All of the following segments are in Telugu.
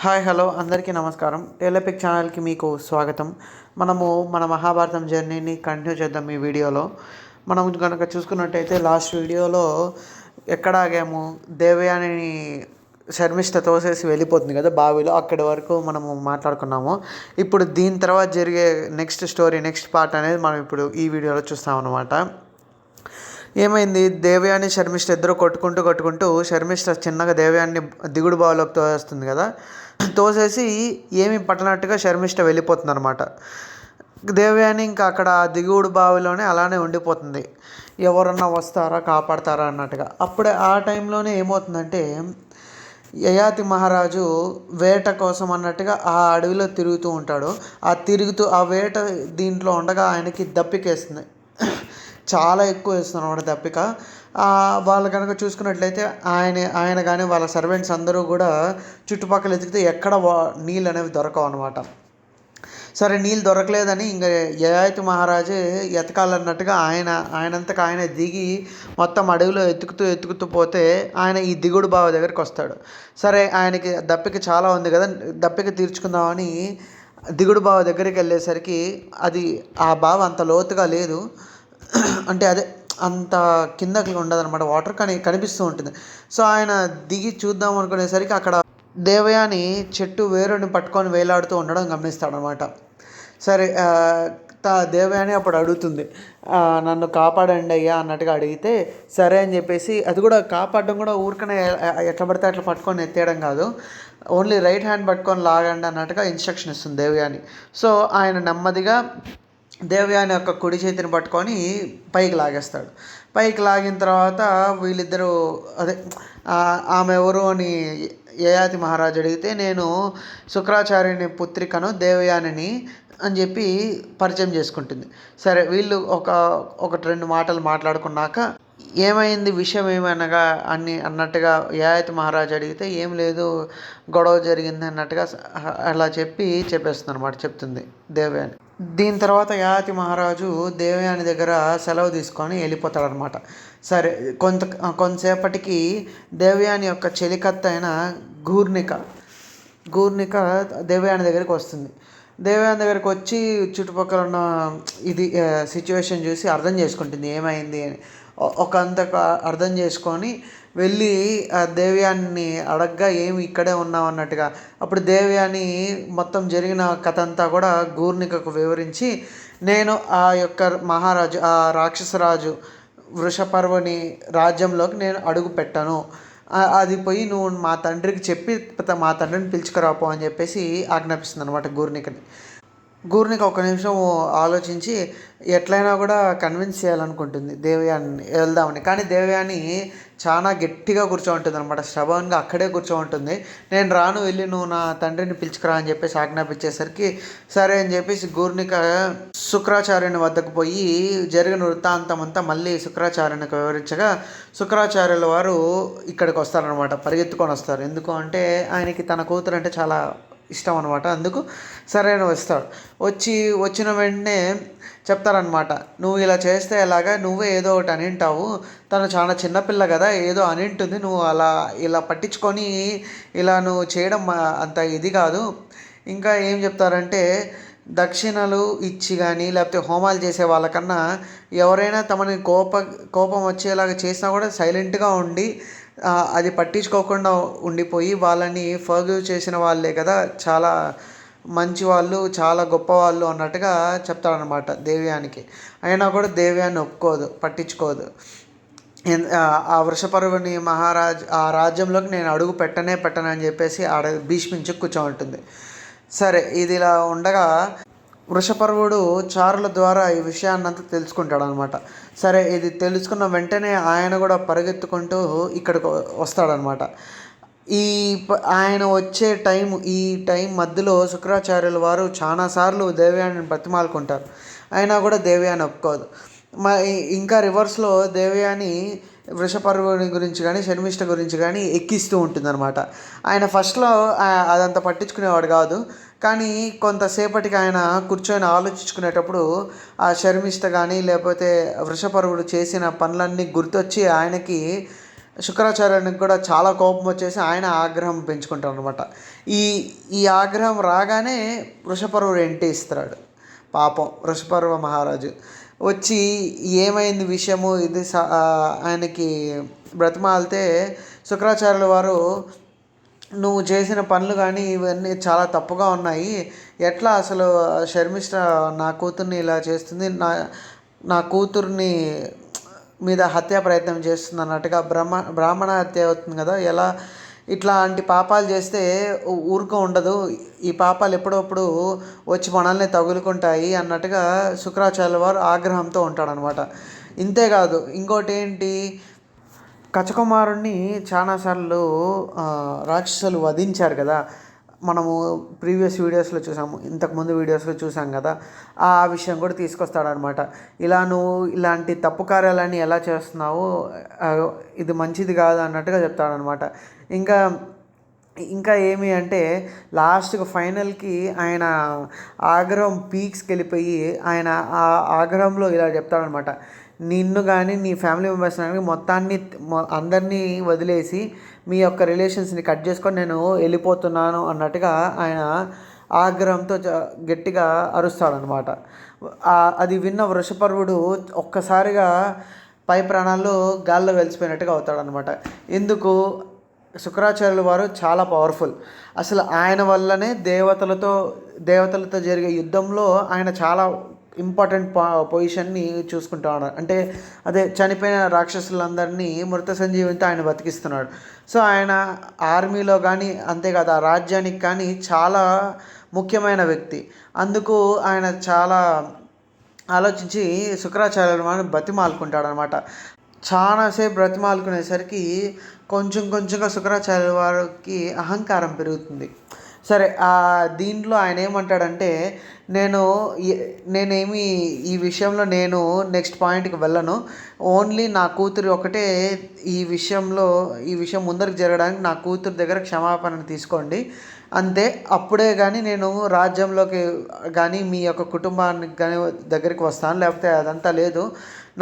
హాయ్ హలో అందరికీ నమస్కారం. టేలెపిక్ ఛానల్కి మీకు స్వాగతం. మన మహాభారతం జర్నీని కంటిన్యూ చేద్దాం. ఈ వీడియోలో మనం కనుక చూసుకున్నట్టయితే లాస్ట్ వీడియోలో ఎక్కడ ఆగాము, దేవయానిని శర్మిష్ఠ తోసేసి వెళ్ళిపోతుంది కదా బావిలో, అక్కడి వరకు మనము మాట్లాడుకున్నాము. ఇప్పుడు దీని తర్వాత జరిగే నెక్స్ట్ పార్ట్ అనేది మనం ఇప్పుడు ఈ వీడియోలో చూస్తామన్నమాట. ఏమైంది, దేవయాని శర్మిష్ఠ ఇద్దరు కొట్టుకుంటూ శర్మిష్ఠ చిన్నగా దేవయాన్ని దిగుడు బావిలోకి తోసేస్తుంది కదా. తోసేసి ఏమి పట్టనట్టుగా శర్మిష్ఠ వెళ్ళిపోతుంది అనమాట. దేవయాని ఇంకా అక్కడ దిగుడు బావిలోనే అలానే ఉండిపోతుంది, ఎవరన్నా వస్తారా కాపాడతారా అన్నట్టుగా. అప్పుడే ఆ టైంలోనే ఏమవుతుందంటే, యయాతి మహారాజు వేట కోసం అన్నట్టుగా ఆ అడవిలో తిరుగుతూ ఉంటాడు. ఆ వేట దీంట్లో ఉండగా ఆయనకి దప్పికేస్తుంది, చాలా ఎక్కువ వేస్తుంది అనమాట దప్పిక. వాళ్ళు కనుక చూసుకున్నట్లయితే ఆయన కానీ వాళ్ళ సర్వెంట్స్ అందరూ కూడా చుట్టుపక్కల ఎతికితే ఎక్కడ నీళ్ళు అనేవి దొరకవు అనమాట. సరే, నీళ్ళు దొరకలేదని ఇంకా యయాతి మహారాజే ఎతకాలన్నట్టుగా ఆయనంతకు ఆయన దిగి మొత్తం అడవిలో ఎత్తుకుతూ పోతే ఆయన ఈ దిగుడు బావి దగ్గరికి వస్తాడు. సరే, ఆయనకి దప్పిక చాలా ఉంది కదా, దప్పిక తీర్చుకుందామని దిగుడు బావి దగ్గరికి వెళ్ళేసరికి ఆ బావి అంత లోతుగా లేదు, అంటే అదే అంత కిందకి ఉండదన్నమాట, వాటర్ కానీ కనిపిస్తూ ఉంటుంది. సో ఆయన దిగి చూద్దాం అనుకునేసరికి అక్కడ దేవయాని చెట్టు వేరుని పట్టుకొని వేలాడుతూ ఉండడం గమనిస్తాడనమాట. సరే, దేవయాని అప్పుడు అడుగుతుంది, నన్ను కాపాడండి అయ్యా అన్నట్టుగా అడిగితే సరే అని చెప్పేసి, అది కూడా కాపాడడం కూడా ఊరికనే ఎట్లా పడితే అట్లా పట్టుకొని ఎత్తేయడం కాదు, ఓన్లీ రైట్ హ్యాండ్ పట్టుకొని లాగండి అన్నట్టుగా ఇన్స్ట్రక్షన్ ఇస్తుంది దేవయాని. సో ఆయన నెమ్మదిగా దేవయాని యొక్క కుడి చేతిని పట్టుకొని పైకి లాగేస్తాడు. పైకి లాగిన తర్వాత వీళ్ళిద్దరూ ఆమె ఎవరు అని యయాతి మహారాజు అడిగితే, నేను శుక్రాచార్యుని పుత్రికను దేవయానిని అని చెప్పి పరిచయం చేసుకుంటుంది. సరే, వీళ్ళు ఒకటి రెండు మాటలు మాట్లాడుకున్నాక ఏమైంది, విషయం ఏమనగా అన్నట్టుగా యయాతి మహారాజు అడిగితే, ఏం లేదు గొడవ జరిగింది అన్నట్టుగా అలా చెప్పేస్తుంది అనమాట, చెప్తుంది దేవయాని. దీని తర్వాత యయాతి మహారాజు దేవయాని దగ్గర సెలవు తీసుకొని వెళ్ళిపోతాడనమాట. సరే, కొంతసేపటికి దేవయాని యొక్క చెలికత్త అయిన గూర్నిక దేవయాని దగ్గరికి వస్తుంది. దేవయాని దగ్గరికి వచ్చి చుట్టుపక్కల ఉన్న సిచ్యువేషన్ చూసి అర్థం చేసుకుంటుంది ఏమైంది అని. ఒకంతకు అర్థం చేసుకొని వెళ్ళి దేవయాని అడగ్గా ఏమి ఇక్కడే ఉన్నావు అన్నట్టుగా. అప్పుడు దేవయాని మొత్తం జరిగిన కథ అంతా కూడా గూర్నికకు వివరించి, నేను ఆ యొక్క మహారాజు, ఆ రాక్షసరాజు వృషపర్వుని రాజ్యంలోకి నేను అడుగు పెట్టాను, అది పోయి నువ్వు మా తండ్రికి చెప్పి మా తండ్రిని పిలుచుకురాపో అని చెప్పేసి ఆజ్ఞాపిస్తుంది అనమాట గూర్నిక ఒక నిమిషం ఆలోచించి ఎట్లయినా కూడా కన్విన్స్ చేయాలనుకుంటుంది దేవయాని వెళ్దామని. కానీ దేవయాని చాలా గట్టిగా కూర్చోంటుంది అనమాట, స్టబర్న్గా అక్కడే కూర్చోంటుంది. నేను రాను, వెళ్ళి నువ్వు నా తండ్రిని పిలుచుకురా అని చెప్పేసి ఆజ్ఞాపించేసరికి సరే అని చెప్పేసి గూర్నిక శుక్రాచార్యుని వద్దకు పోయి జరిగిన వృత్తాంతం అంతా మళ్ళీ శుక్రాచార్యునికి వివరించగా, శుక్రాచార్యుల వారు ఇక్కడికి వస్తారనమాట, పరిగెత్తుకొని వస్తారు. ఎందుకు అంటే ఆయనకి తన కూతురు అంటే చాలా ఇష్టం అనమాట. అందుకు సరైన వస్తాడు. వచ్చిన వెంటనే చెప్తారనమాట, నువ్వు ఇలా చేస్తే ఎలాగా, నువ్వే ఏదో ఒకటి అనింటావు, తను చాలా చిన్నపిల్ల కదా, ఏదో అనింటుంది, నువ్వు ఇలా పట్టించుకొని ఇలా నువ్వు చేయడం అంత ఇది కాదు. ఇంకా ఏం చెప్తారంటే, దక్షిణలు ఇచ్చి కానీ లేకపోతే హోమాలు చేసే వాళ్ళకన్నా ఎవరైనా తమని కోపం వచ్చేలాగా చేసినా కూడా సైలెంట్గా ఉండి అది పట్టించుకోకుండా ఉండిపోయి వాళ్ళని ఫర్గివ్ చేసిన వాళ్ళే కదా చాలా మంచి వాళ్ళు, చాలా గొప్పవాళ్ళు అన్నట్టుగా చెప్తాడనమాట దేవయానికి. అయినా కూడా దేవయాని పట్టించుకోదు. ఆ వృషపర్వుని ఆ రాజ్యంలోకి నేను అడుగు పెట్టనని చెప్పేసి భీష్మించి కూర్చోంటుంది. సరే, ఇది ఇలా ఉండగా వృషపర్వుడు చారుల ద్వారా ఈ విషయాన్నంతా తెలుసుకుంటాడు అనమాట. సరే, ఇది తెలుసుకున్న వెంటనే ఆయన కూడా పరిగెత్తుకుంటూ ఇక్కడికి వస్తాడనమాట. ఆయన వచ్చే ఈ టైం మధ్యలో శుక్రాచార్యుల వారు చాలాసార్లు దేవయానిని బతిమాలుకుంటారు, అయినా కూడా దేవయాని ఒప్పుకోదు. ఇంకా రివర్స్లో దేవయాని వృషపర్వుని గురించి కానీ శర్మిష్ఠ గురించి కానీ ఎక్కిస్తూ ఉంటుందన్నమాట. ఆయన ఫస్ట్లో అదంతా పట్టించుకునేవాడు కాదు, కానీ కొంతసేపటికి ఆయన కూర్చొని ఆలోచించుకునేటప్పుడు ఆ శర్మిష్ఠ కానీ లేకపోతే వృషపర్వుడు చేసిన పనులన్నీ గుర్తొచ్చి ఆయనకి శుక్రాచార్యునికి కూడా చాలా కోపం వచ్చేసి ఆయన ఆగ్రహం పెంచుకుంటాడు అనమాట. ఈ ఈ ఆగ్రహం రాగానే వృషపర్వుడు ఎంటి ఇస్తాడు. పాపం వృషపర్వ మహారాజు వచ్చి ఏమైంది విషయము ఇది ఆయనకి బ్రతిమాలితే శుక్రాచార్యుల వారు నువ్వు చేసిన పనులు కానీ ఇవన్నీ చాలా తప్పుగా ఉన్నాయి. ఎట్లా అసలు శర్మిష్ఠ నా కూతుర్ని ఇలా చేస్తుంది, నా నా కూతుర్ని మీద హత్యా ప్రయత్నం చేస్తుంది అన్నట్టుగా బ్రాహ్మణ హత్య అవుతుంది కదా, ఎలా ఇట్లాంటి పాపాలు చేస్తే ఊరుకో ఉండదు, ఈ పాపాలు ఎప్పుడప్పుడు వచ్చి మనల్ని తగులుకుంటాయి అన్నట్టుగా శుక్రాచార్యుల వారు ఆగ్రహంతో ఉంటాడనమాట. ఇంతేకాదు ఇంకోటి ఏంటి, కచకుమారుణ్ణి చాలాసార్లు రాక్షసులు వధించారు కదా, మనము ప్రీవియస్ వీడియోస్లో చూసాము, ఇంతకుముందు వీడియోస్లో చూసాం కదా, ఆ విషయం కూడా తీసుకొస్తాడనమాట. ఇలా నువ్వు ఇలాంటి తప్పు కార్యాలన్నీ ఎలా చేస్తున్నావు, ఇది మంచిది కాదు అన్నట్టుగా చెప్తాడనమాట. ఇంకా ఇంకా ఏమి అంటే లాస్ట్కి ఫైనల్కి ఆయన ఆగ్రహం పీక్స్కి వెళ్ళిపోయి ఆయన ఆ ఆగ్రహంలో ఇలా చెప్తాడనమాట, నిన్ను కానీ నీ ఫ్యామిలీ మెంబర్స్ కానీ మొత్తాన్ని అందరినీ వదిలేసి మీ యొక్క రిలేషన్స్ని కట్ చేసుకొని నేను వెళ్ళిపోతున్నాను అన్నట్టుగా ఆయన ఆగ్రహంతో గట్టిగా అరుస్తాడనమాట. అది విన్న వృషపర్వుడు ఒక్కసారిగా పై ప్రాణాల్లో గాల్లో వెలిసిపోయినట్టుగా అవుతాడనమాట. ఎందుకు, శుక్రాచార్యుల వారు చాలా పవర్ఫుల్. అసలు ఆయన వల్లనే దేవతలతో జరిగే యుద్ధంలో ఆయన చాలా ఇంపార్టెంట్ పొజిషన్ని చూసుకుంటాడు. అంటే అదే చనిపోయిన రాక్షసులందరినీ మృత సంజీవితో ఆయన బతికిస్తున్నాడు. సో ఆయన ఆర్మీలో కానీ అంతేకాదు ఆ రాజ్యానికి కానీ చాలా ముఖ్యమైన వ్యక్తి. అందుకు ఆయన చాలా ఆలోచించి శుక్రాచార్యుల వారిని బతిమాలుకుంటాడు అనమాట. చాలాసేపు బ్రతిమాలుకునేసరికి కొంచెంగా శుక్రాచార్యుల వారికి అహంకారం పెరుగుతుంది. సరే, దీంట్లో ఆయన ఏమంటాడంటే, నేనేమి ఈ విషయంలో నేను నెక్స్ట్ పాయింట్కి వెళ్ళను, ఓన్లీ నా కూతురు ఒకటే ఈ విషయం ముందరికి జరగడానికి నా కూతురు దగ్గర క్షమాపణ తీసుకోండి అంతే, అప్పుడే కానీ నేను రాజ్యంలోకి కానీ మీ యొక్క కుటుంబానికి కానీ దగ్గరికి వస్తాను, లేకపోతే అదంతా లేదు,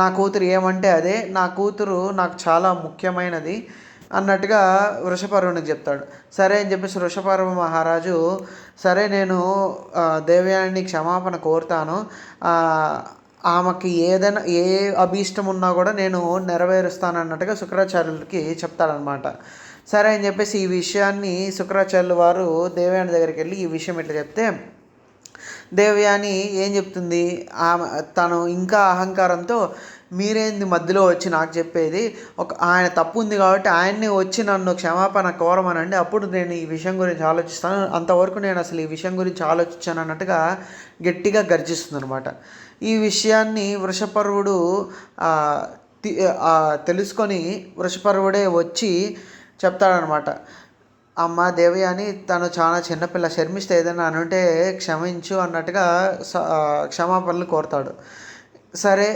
నా కూతురు ఏమంటే అదే, నా కూతురు నాకు చాలా ముఖ్యమైనది అన్నట్టుగా వృషపర్వునికి చెప్తాడు. సరే అని చెప్పేసి వృషపర్వ మహారాజు, సరే నేను దేవయాని క్షమాపణ కోరుతాను, ఆమెకి ఏదైనా ఏ అభీష్టం ఉన్నా కూడా నేను నెరవేరుస్తాను అన్నట్టుగా శుక్రాచార్యులకి చెప్తాడనమాట. సరే అని చెప్పేసి ఈ విషయాన్ని శుక్రాచార్యుల వారు దేవయాని దగ్గరికి వెళ్ళి ఈ విషయం ఇట్లా చెప్తే, దేవయాని ఏం చెప్తుంది, తను ఇంకా అహంకారంతో, మీరేంది మధ్యలో వచ్చి నాకు చెప్పేది, ఆయన తప్పు ఉంది కాబట్టి ఆయన్ని వచ్చి నన్ను క్షమాపణ కోరమనండి, అప్పుడు నేను ఈ విషయం గురించి ఆలోచిస్తాను, అంతవరకు నేను అసలు ఈ విషయం గురించి ఆలోచించాను అన్నట్టుగా గట్టిగా గర్జిస్తుంది అనమాట. ఈ విషయాన్ని వృషపర్వుడు తెలుసుకొని వృషపర్వుడే వచ్చి చెప్తాడనమాట, అమ్మ దేవయాని తను చాలా చిన్నపిల్ల, శర్మిష్ఠ ఏదైనా అనుంటే క్షమించు అన్నట్టుగా క్షమాపణలు కోరుతాడు. సరే,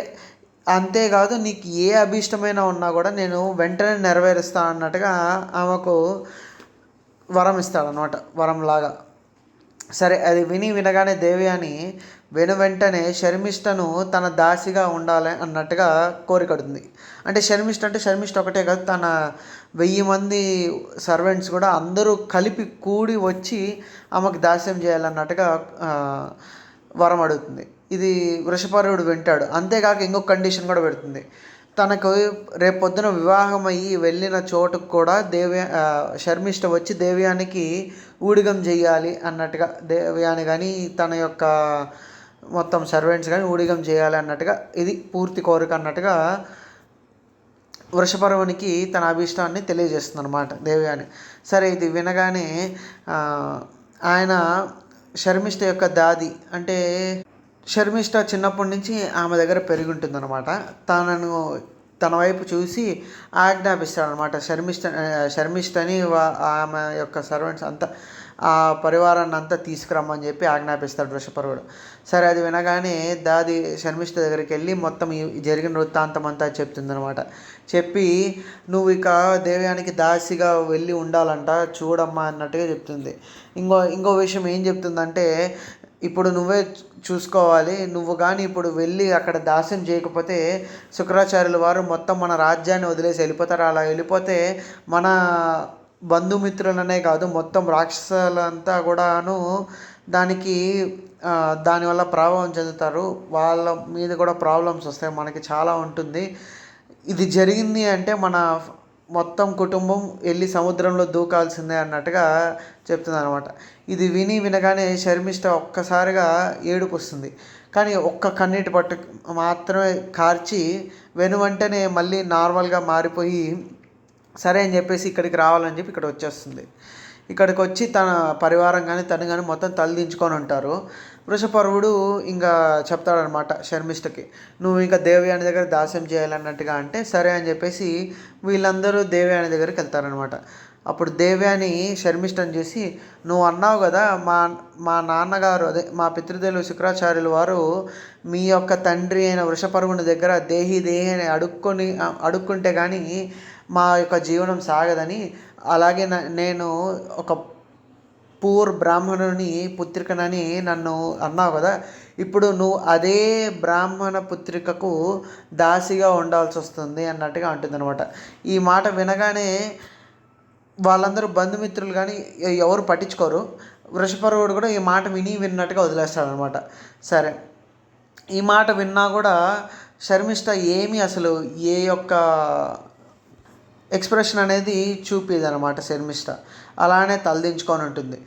అంతేకాదు నీకు ఏ అభీష్టమైన ఉన్నా కూడా నేను వెంటనే నెరవేరుస్తాను అన్నట్టుగా ఆమెకు వరం ఇస్తాడనమాట, వరంలాగా. సరే, అది వినగానే దేవయాని వెంటనే శర్మిష్ఠను తన దాసిగా ఉండాలి అన్నట్టుగా కోరికడుతుంది. అంటే శర్మిష్ఠ ఒకటే కాదు, తన 1000 మంది సర్వెంట్స్ కూడా అందరూ కలిపి కూడి వచ్చి ఆమెకు దాస్యం చేయాలన్నట్టుగా వరం అడుగుతుంది. ఇది వృషపర్వుడు వింటాడు. అంతేకాక ఇంకొక కండిషన్ కూడా పెడుతుంది, తనకు రేపొద్దున వివాహం అయ్యి వెళ్ళిన చోటుకు కూడా శర్మిష్ఠ వచ్చి దేవయానికి ఊడిగం చేయాలి అన్నట్టుగా, దేవయాని కానీ తన యొక్క మొత్తం సర్వెంట్స్ కానీ ఊడిగం చేయాలి అన్నట్టుగా, ఇది పూర్తి కోరిక అన్నట్టుగా వృషపర్వునికి తన అభీష్టాన్ని తెలియజేస్తుంది అనమాట దేవయాని. సరే, ఇది వినగానే ఆయన శర్మిష్ఠ యొక్క దాది, అంటే శర్మిష్ఠ చిన్నప్పటి నుంచి ఆమె దగ్గర పెరిగి ఉంటుందన్నమాట, తన వైపు చూసి ఆజ్ఞాపిస్తాడనమాట, శర్మిష్ఠని ఆమె యొక్క సర్వెంట్స్ అంతా ఆ పరివారాన్ని అంతా తీసుకురమ్మని చెప్పి ఆజ్ఞాపిస్తాడు వృషపర్వుడు. సరే, అది వినగానే దాది శర్మిష్ఠ దగ్గరికి వెళ్ళి మొత్తం జరిగిన వృత్తాంతం అంతా చెప్తుందనమాట. చెప్పి నువ్వు ఇక దేవయానికి దాసిగా వెళ్ళి ఉండాలంట, చూడమ్మా అన్నట్టుగా చెప్తుంది. ఇంకో విషయం ఏం చెప్తుందంటే, ఇప్పుడు నువ్వే చూసుకోవాలి. నువ్వు కానీ ఇప్పుడు వెళ్ళి అక్కడ దాస్యం చేయకపోతే శుక్రాచార్యుల వారు మొత్తం మన రాజ్యాన్ని వదిలేసి వెళ్ళిపోతారు. అలా వెళ్ళిపోతే మన బంధుమిత్రులనే కాదు మొత్తం రాక్షసులంతా కూడాను దానికి దానివల్ల ప్రభావం చెందుతారు. వాళ్ళ మీద కూడా ప్రాబ్లమ్స్ వస్తాయి. మనకి చాలా ఉంటుంది. ఇది జరిగింది అంటే మన మొత్తం కుటుంబం వెళ్ళి సముద్రంలో దూకాల్సిందే అన్నట్టుగా చెప్తుందనమాట. ఇది వినగానే శర్మిష్ఠ ఒక్కసారిగా ఏడుపు వస్తుంది. కానీ ఒక్క కన్నీటి పట్టు మాత్రమే కార్చి వెనువెంటనే మళ్ళీ నార్మల్గా మారిపోయి సరే అని చెప్పేసి ఇక్కడికి రావాలని చెప్పి ఇక్కడ వచ్చేస్తుంది. ఇక్కడికి వచ్చి తన పరివారం కానీ తను కానీ మొత్తం తలదించుకొని ఉంటారు. వృషపర్వుడు ఇంకా చెప్తాడనమాట శర్మిష్ఠకి, నువ్వు ఇంకా దేవయాని దగ్గర దాస్యం చేయాలన్నట్టుగా. అంటే సరే అని చెప్పేసి వీళ్ళందరూ దేవయాని దగ్గరికి వెళ్తారనమాట. అప్పుడు దేవయాని శర్మిష్ఠని చూసి, నువ్వు అన్నావు కదా మా నాన్నగారు అదే మా పితృదేవులు శుక్రాచార్యుల వారు మీ యొక్క తండ్రి అయిన వృషపర్వుని దగ్గర దేహి అని అడుక్కుంటే కానీ మా యొక్క జీవనం సాగదని, అలాగే నేను ఒక పూర్ బ్రాహ్మణుని పుత్రికనని నన్ను అన్నావు కదా, ఇప్పుడు నువ్వు అదే బ్రాహ్మణ పుత్రికకు దాసిగా ఉండాల్సి వస్తుంది అన్నట్టుగా అంటుందన్నమాట. ఈ మాట వినగానే వాళ్ళందరూ బంధుమిత్రులు కానీ ఎవరు పట్టించుకోరు. వృషపర్వుడు కూడా ఈ మాట విన్నట్టుగా వదిలేస్తాడనమాట. సరే, ఈ మాట విన్నా కూడా శర్మిష్ఠ ఏమీ అసలు ఏ యొక్క ఎక్స్ప్రెషన్ అనేది చూపిదనమాట శర్మిష్ఠ. అలానే తలదించుకొని ఉంటుంది.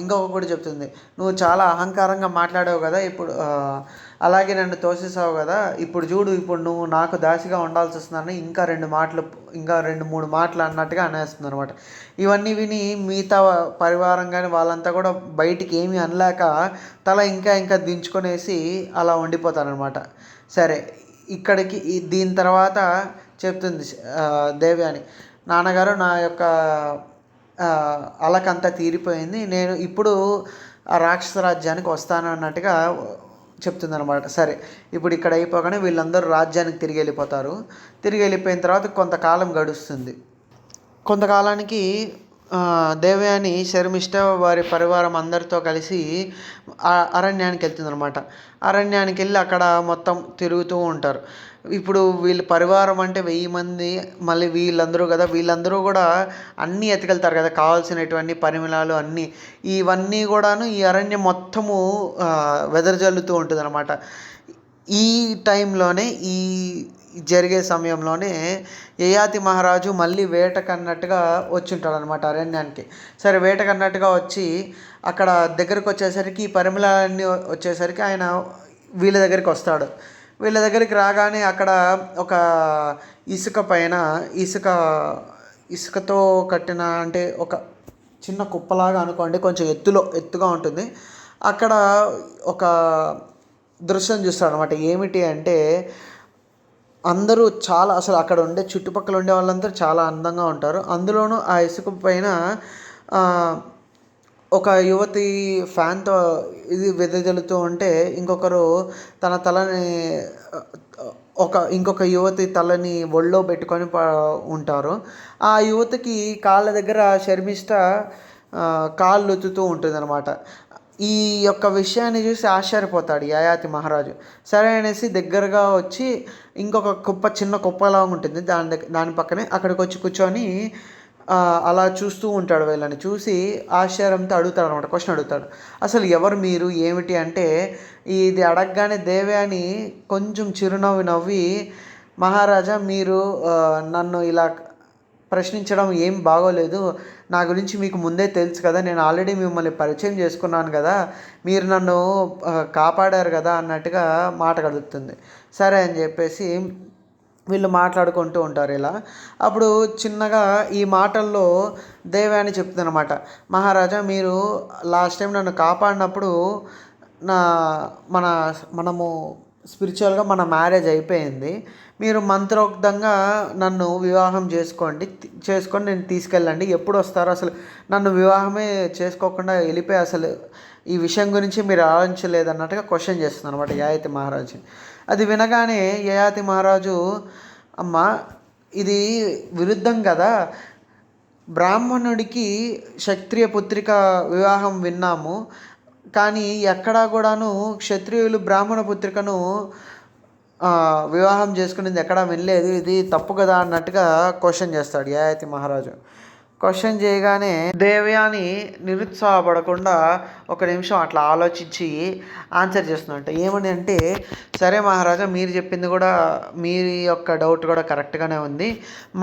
ఇంకొక కూడా చెప్తుంది, నువ్వు చాలా అహంకారంగా మాట్లాడావు కదా, ఇప్పుడు అలాగే నన్ను తోసేసావు కదా, ఇప్పుడు చూడు ఇప్పుడు నువ్వు నాకు దాసిగా ఉండాల్సి వస్తుందని ఇంకా 2-3 మాటలు అన్నట్టుగా అనేస్తుంది అనమాట. ఇవన్నీ విని మిగతా పరివారం కానీ వాళ్ళంతా కూడా బయటికి ఏమీ అనలేక తల ఇంకా దించుకొనేసి అలా ఉండిపోతారనమాట. సరే, ఇక్కడికి దీని తర్వాత చెప్తుంది దేవయాని, నాన్నగారు నా యొక్క అలకంతా తీరిపోయింది, నేను ఇప్పుడు ఆ రాక్షస రాజ్యానికి వస్తాను అన్నట్టుగా చెప్తుందనమాట. సరే, ఇప్పుడు ఇక్కడ అయిపోగానే వీళ్ళందరూ రాజ్యానికి తిరిగి వెళ్ళిపోతారు. తిరిగి వెళ్ళిపోయిన తర్వాత కొంతకాలం గడుస్తుంది. కొంతకాలానికి దేవయాని శర్మిష్ఠ వారి పరివారం అందరితో కలిసి అరణ్యానికి వెళ్తుందనమాట. అరణ్యానికి వెళ్ళి అక్కడ మొత్తం తిరుగుతూ ఉంటారు. ఇప్పుడు వీళ్ళ పరివారం అంటే 1000 మంది, మళ్ళీ వీళ్ళందరూ కదా, వీళ్ళందరూ కూడా అన్నీ ఎత్తుకెళ్తారు కదా, కావాల్సినటువంటి పరిమళాలు అన్నీ. ఇవన్నీ కూడాను ఈ అరణ్యం మొత్తము వెదజల్లుతూ ఉంటుంది అనమాట. ఈ టైంలోనే ఈ జరిగే సమయంలోనే యయాతి మహారాజు మళ్ళీ వేటకన్నట్టుగా వచ్చి ఉంటాడు అనమాట అరణ్యానికి. సరే, వేటకన్నట్టుగా వచ్చి అక్కడ దగ్గరకు వచ్చేసరికి ఈ పరిమళాలన్నీ వచ్చేసరికి ఆయన వీళ్ళ దగ్గరికి వస్తాడు. వీళ్ళ దగ్గరికి రాగానే అక్కడ ఒక ఇసుక పైన ఇసుకతో కట్టిన అంటే ఒక చిన్న కుప్పలాగా అనుకోండి, కొంచెం ఎత్తుగా ఉంటుంది. అక్కడ ఒక దృశ్యం చూస్తాడు అనమాట. ఏమిటి అంటే అందరూ చాలా అసలు అక్కడ ఉండే చుట్టుపక్కల ఉండే వాళ్ళందరూ చాలా అందంగా ఉంటారు. అందులోనూ ఆ ఇసుక పైన ఒక యువతి ఫ్యాన్తో ఇది వెదజల్లుతూ ఉంటే ఇంకొకరు తన తలని ఇంకొక యువతి తలని ఒళ్ళో పెట్టుకొని ఉంటారు. ఆ యువతికి కాళ్ళ దగ్గర శర్మిష్ఠ కాళ్ళు ఒత్తుతూ ఉంటుందన్నమాట. ఈ యొక్క విషయాన్ని చూసి ఆశ్చర్యపోతాడు యయాతి మహారాజు. సరే అనేసి దగ్గరగా వచ్చి ఇంకొక చిన్న కుప్పలా ఉంటుంది దాని పక్కనే అక్కడికి వచ్చి కూర్చొని అలా చూస్తూ ఉంటాడు. వీళ్ళని చూసి ఆశ్చర్యంతో అడుగుతాడు అనమాట, క్వశ్చన్ అడుగుతాడు, అసలు ఎవరు మీరు, ఏమిటి అంటే. ఇది అడగగానే దేవయాని కొంచెం చిరునవ్వు నవ్వి, మహారాజా మీరు నన్ను ఇలా ప్రశ్నించడం ఏం బాగోలేదు, నా గురించి మీకు ముందే తెలుసు కదా, నేను ఆల్రెడీ మిమ్మల్ని పరిచయం చేసుకున్నాను కదా, మీరు నన్ను కాపాడారు కదా అన్నట్టుగా మాట కలుగుతుంది. సరే అని చెప్పేసి వీళ్ళు మాట్లాడుకుంటూ ఉంటారు ఇలా. అప్పుడు చిన్నగా ఈ మాటల్లో దేవయాని చెప్తుందన్నమాట, మహారాజా మీరు లాస్ట్ టైం నన్ను కాపాడినప్పుడు మనము స్పిరిచువల్గా మన మ్యారేజ్ అయిపోయింది, మీరు మంత్రోక్తంగా నన్ను వివాహం చేసుకొని నేను తీసుకెళ్ళండి, ఎప్పుడు వస్తారో, అసలు నన్ను వివాహమే చేసుకోకుండా వెళ్ళిపోయి అసలు ఈ విషయం గురించి మీరు ఆలోచించలేదు అన్నట్టుగా క్వశ్చన్ చేస్తుంది అనమాట యయాతి మహారాజు. అది వినగానే యయాతి మహారాజు, అమ్మ ఇది విరుద్ధం కదా, బ్రాహ్మణుడికి క్షత్రియ పుత్రిక వివాహం విన్నాము, కానీ ఎక్కడా కూడాను క్షత్రియులు బ్రాహ్మణ పుత్రికను వివాహం చేసుకునేది ఎక్కడా వినలేదు. ఇది తప్పు కదా అన్నట్టుగా క్వశ్చన్ చేస్తాడు యయాతి మహారాజు. క్వశ్చన్ చేయగానే దేవయాని నిరుత్సాహపడకుండా ఒక నిమిషం అట్లా ఆలోచించి ఆన్సర్ చేస్తున్నట్టు ఏమని అంటే, సరే మహారాజా, మీరు చెప్పింది కూడా, మీ యొక్క డౌట్ కూడా కరెక్ట్గానే ఉంది.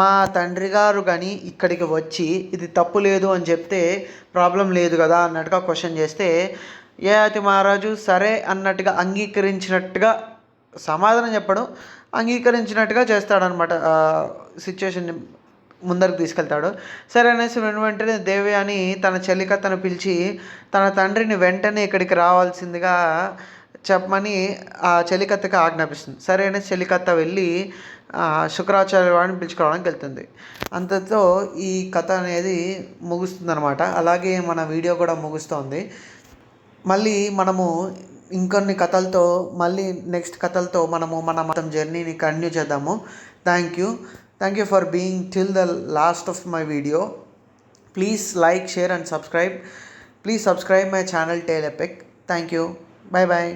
మా తండ్రి గారు కానీ ఇక్కడికి వచ్చి ఇది తప్పు లేదు అని చెప్తే ప్రాబ్లం లేదు కదా అన్నట్టుగా క్వశ్చన్ చేస్తే యయాతి మహారాజు సరే అన్నట్టుగా అంగీకరించినట్టుగా సమాధానం చెప్పడం, అంగీకరించినట్టుగా చేస్తాడనమాట. సిచ్యువేషన్ ముందరకు తీసుకెళ్తాడు. సరే అనేసి వెంటనే దేవయాని తన చెలికత్తను పిలిచి తన తండ్రిని వెంటనే ఇక్కడికి రావాల్సిందిగా చెప్పమని ఆ చెలికత్తకి ఆజ్ఞాపిస్తుంది. సరే అనేసి చెలికత్త వెళ్ళి శుక్రాచార్య వాడిని పిలుచుకోవడానికి వెళ్తుంది. అంతతో ఈ కథ అనేది ముగుస్తుంది అనమాట. అలాగే మన వీడియో కూడా ముగుస్తుంది. మళ్ళీ మనము ఇంకొన్ని కథలతో, మళ్ళీ నెక్స్ట్ కథలతో మనము మన మొత్తం జర్నీని కంటిన్యూ చేద్దాము. Thank you for being till the last of my video. Please like, share and subscribe. Please subscribe my channel Tale Epic. Thank you. Bye bye.